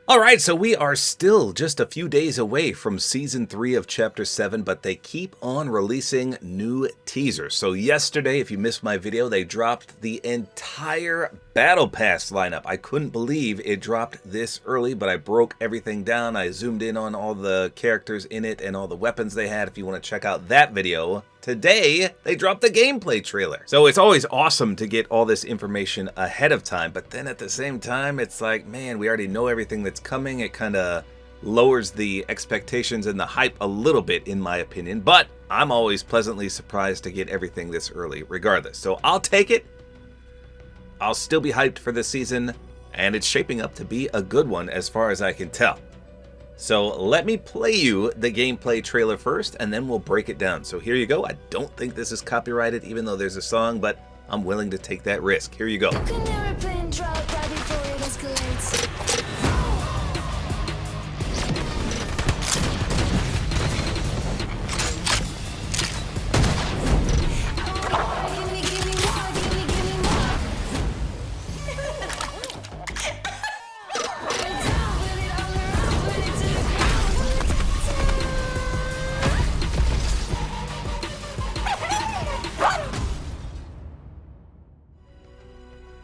Alright, so we are still just a few days away from Season 3 of Chapter 7, but they keep on releasing new teasers. So yesterday, if you missed my video, they dropped the entire Battle Pass lineup. I couldn't believe it dropped this early, but I broke everything down. I zoomed in on all the characters in it and all the weapons they had if you want to check out that video. Today, they dropped the gameplay trailer. So it's always awesome to get all this information ahead of time, but then at the same time, it's like, man, we already know everything that's coming. It kind of lowers the expectations and the hype a little bit, in my opinion, but I'm always pleasantly surprised to get everything this early, regardless. So I'll take it. I'll still be hyped for this season, and it's shaping up to be a good one as far as I can tell. So let me play you the gameplay trailer first, and then we'll break it down. So here you go. I don't think this is copyrighted, even though there's a song, but I'm willing to take that risk. Here you go.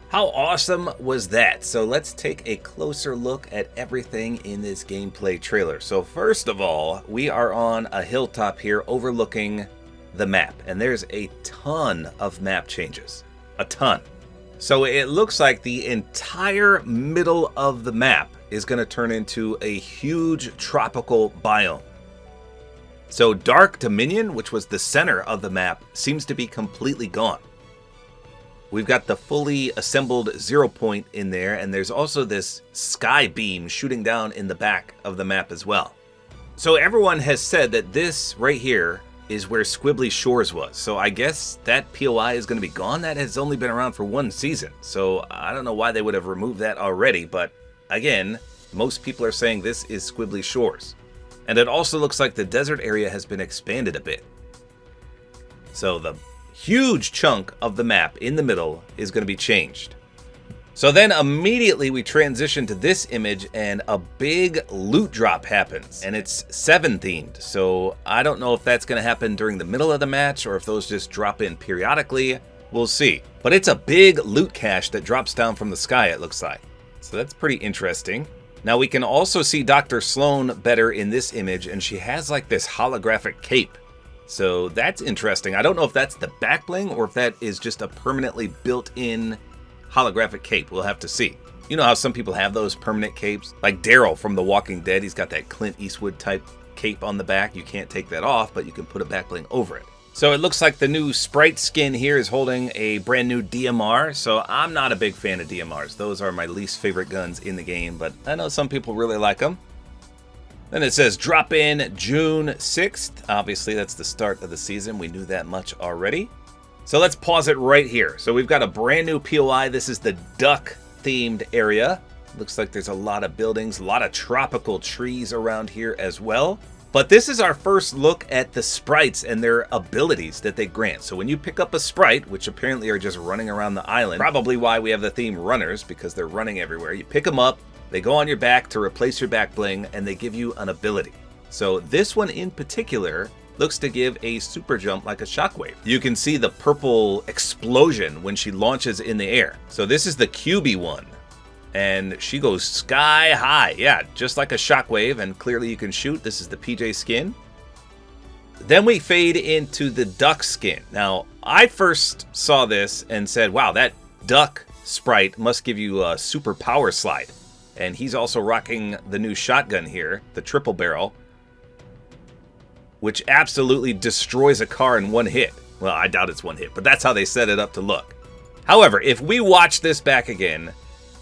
How awesome was that? So let's take a closer look at everything in this gameplay trailer. So first of all, we are on a hilltop here overlooking the map, and there's a ton of map changes. A ton. So it looks like the entire middle of the map is going to turn into a huge tropical biome. So Dark Dominion, which was the center of the map, seems to be completely gone. We've got the fully assembled 0 point in there, and there's also this sky beam shooting down in the back of the map as well. So everyone has said that this right here is where Squibbly Shores was. So I guess that POI is going to be gone. That has only been around for one season. So I don't know why they would have removed that already, but again, most people are saying this is Squibbly Shores. And it also looks like the desert area has been expanded a bit. So the huge chunk of the map in the middle is going to be changed. So then immediately we transition to this image and a big loot drop happens, and it's 7 themed. So I don't know if that's going to happen during the middle of the match or if those just drop in periodically. We'll see. But it's a big loot cache that drops down from the sky, it looks like. So that's pretty interesting. Now we can also see Dr. Sloan better in this image, and she has like this holographic cape. So that's interesting. I don't know if that's the back bling or if that is just a permanently built-in holographic cape. We'll have to see. You know how some people have those permanent capes? Like Daryl from The Walking Dead, he's got that Clint Eastwood type cape on the back. You can't take that off, but you can put a back bling over it. So it looks like the new Sprite skin here is holding a brand new DMR. So I'm not a big fan of DMRs. Those are my least favorite guns in the game, but I know some people really like them. Then it says drop in June 6th. Obviously, that's the start of the season. We knew that much already. So let's pause it right here. So we've got a brand new POI. This is the duck-themed area. Looks like there's a lot of buildings, a lot of tropical trees around here as well. But this is our first look at the sprites and their abilities that they grant. So when you pick up a sprite, which apparently are just running around the island, probably why we have the theme runners, because they're running everywhere. You pick them up. They go on your back to replace your back bling, and they give you an ability. So this one in particular looks to give a super jump like a shockwave. You can see the purple explosion when she launches in the air. So this is the QB one, and she goes sky high. Yeah, just like a shockwave, and clearly you can shoot. This is the PJ skin. Then we fade into the duck skin. Now, I first saw this and said, wow, that duck sprite must give you a super power slide. And he's also rocking the new shotgun here, the triple barrel, which absolutely destroys a car in one hit. Well, I doubt it's one hit, but that's how they set it up to look. However, if we watch this back again,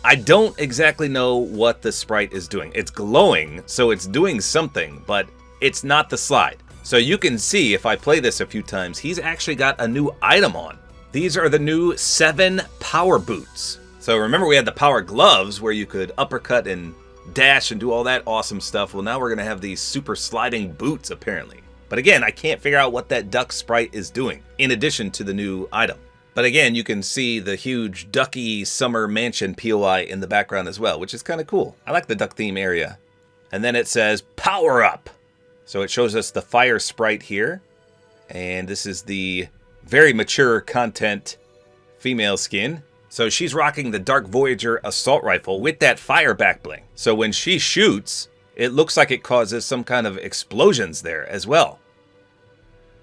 I don't exactly know what the sprite is doing. It's glowing, so it's doing something, but it's not the slide. So you can see, if I play this a few times, he's actually got a new item on. These are the new 7 power boots. So remember we had the power gloves where you could uppercut and dash and do all that awesome stuff. Well, now we're going to have these super sliding boots, apparently. But again, I can't figure out what that duck sprite is doing, in addition to the new item. But again, you can see the huge ducky summer mansion POI in the background as well, which is kind of cool. I like the duck theme area. And then it says power up. So it shows us the fire sprite here. And this is the very mature content female skin. So she's rocking the Dark Voyager assault rifle with that fire back bling. So when she shoots, it looks like it causes some kind of explosions there as well.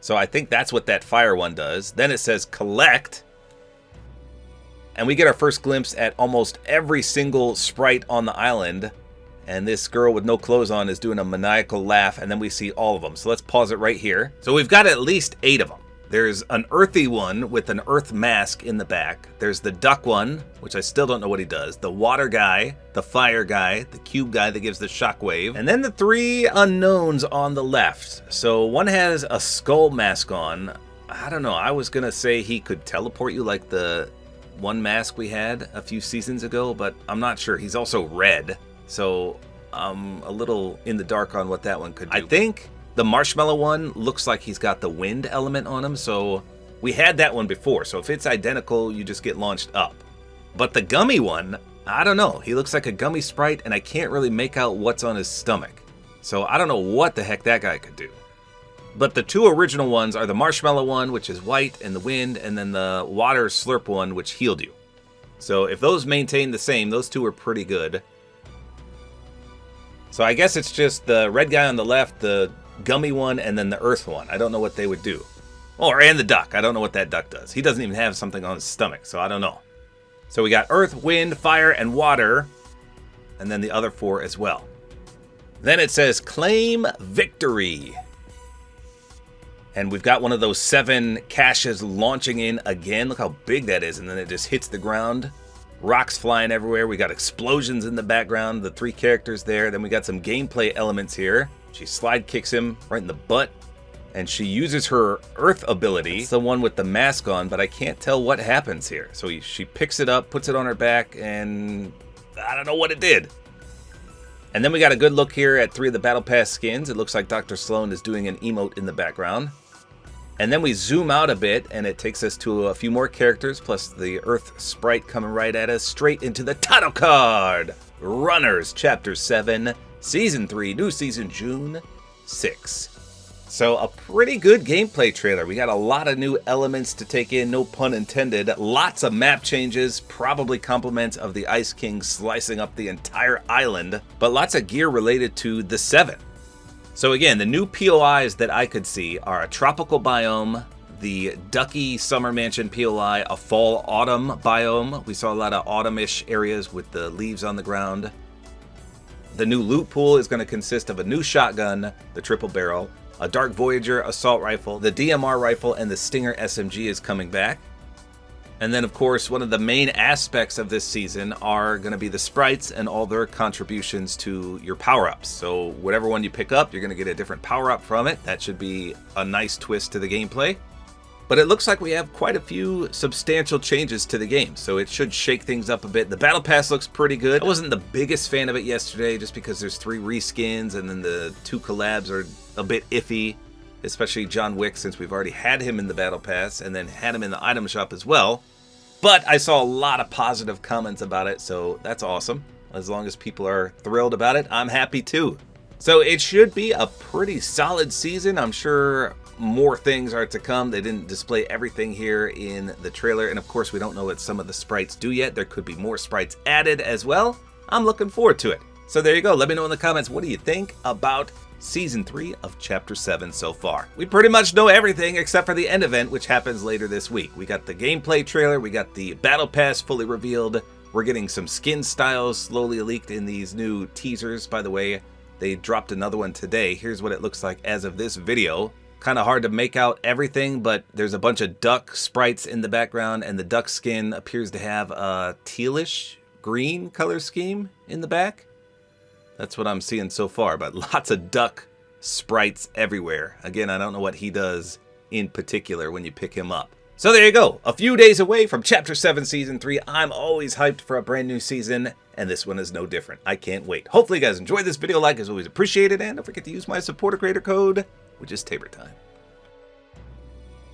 So I think that's what that fire one does. Then it says collect. And we get our first glimpse at almost every single sprite on the island. And this girl with no clothes on is doing a maniacal laugh. And then we see all of them. So let's pause it right here. So we've got at least 8 of them. There's an earthy one with an earth mask in the back. There's the duck one, which I still don't know what he does. The water guy, the fire guy, the cube guy that gives the shockwave. And then the 3 unknowns on the left. So one has a skull mask on. I don't know. I was going to say he could teleport you like the one mask we had a few seasons ago, but I'm not sure. He's also red. So I'm a little in the dark on what that one could do. I think the marshmallow one looks like he's got the wind element on him, so we had that one before. So if it's identical, you just get launched up. But the gummy one, I don't know. He looks like a gummy sprite, and I can't really make out what's on his stomach. So I don't know what the heck that guy could do. But the 2 original ones are the marshmallow one, which is white and the wind, and then the water slurp one, which healed you. So if those maintain the same, those 2 are pretty good. So I guess it's just the red guy on the left, the gummy one, and then the earth one. I don't know what they would do. And the duck. I don't know what that duck does. He doesn't even have something on his stomach, so I don't know. So we got earth, wind, fire, and water, and then the other 4 as well. Then it says claim victory. And we've got one of those 7 caches launching in again. Look how big that is, and then it just hits the ground. Rocks flying everywhere. We got explosions in the background, the 3 characters there. Then we got some gameplay elements here. She slide kicks him right in the butt, and she uses her earth ability. It's the one with the mask on, but I can't tell what happens here. So she picks it up, puts it on her back, and I don't know what it did. And then we got a good look here at 3 of the Battle Pass skins. It looks like Dr. Sloan is doing an emote in the background. And then we zoom out a bit, and it takes us to a few more characters, plus the Earth Sprite coming right at us, straight into the title card. Runners, Chapter 7, Season 3, new season, June 6. So a pretty good gameplay trailer. We got a lot of new elements to take in, no pun intended. Lots of map changes, probably compliments of the Ice King slicing up the entire island, but lots of gear related to the 7. So again, the new POIs that I could see are a tropical biome, the Ducky Summer Mansion POI, a fall autumn biome. We saw a lot of autumn-ish areas with the leaves on the ground. The new loot pool is going to consist of a new shotgun, the triple barrel, a Dark Voyager assault rifle, the DMR rifle, and the Stinger SMG is coming back. And then, of course, one of the main aspects of this season are going to be the sprites and all their contributions to your power-ups. So whatever one you pick up, you're going to get a different power-up from it. That should be a nice twist to the gameplay. But it looks like we have quite a few substantial changes to the game, so it should shake things up a bit. The Battle Pass looks pretty good. I wasn't the biggest fan of it yesterday just because there's 3 reskins and then the 2 collabs are a bit iffy, especially John Wick since we've already had him in the Battle Pass and then had him in the item shop as well. But I saw a lot of positive comments about it, so that's awesome. As long as people are thrilled about it, I'm happy too. So it should be a pretty solid season. I'm sure more things are to come. They didn't display everything here in the trailer, and of course we don't know what some of the sprites do yet. There could be more sprites added as well. I'm looking forward to it. So there you go. Let me know in the comments, what do you think about Season 3 of Chapter 7 so far? We pretty much know everything except for the end event, which happens later this week. We got the gameplay trailer, we got the Battle Pass fully revealed, we're getting some skin styles slowly leaked in these new teasers. By the way, they dropped another one today. Here's what it looks like as of this video. Kind of hard to make out everything, but there's a bunch of duck sprites in the background, and the duck skin appears to have a tealish green color scheme in the back. That's what I'm seeing so far, but lots of duck sprites everywhere. Again, I don't know what he does in particular when you pick him up. So there you go. A few days away from Chapter 7 Season 3. I'm always hyped for a brand new season, and this one is no different. I can't wait. Hopefully you guys enjoyed this video. Like is always appreciated, and don't forget to use my Support-A-Creator Code, which is tabortime.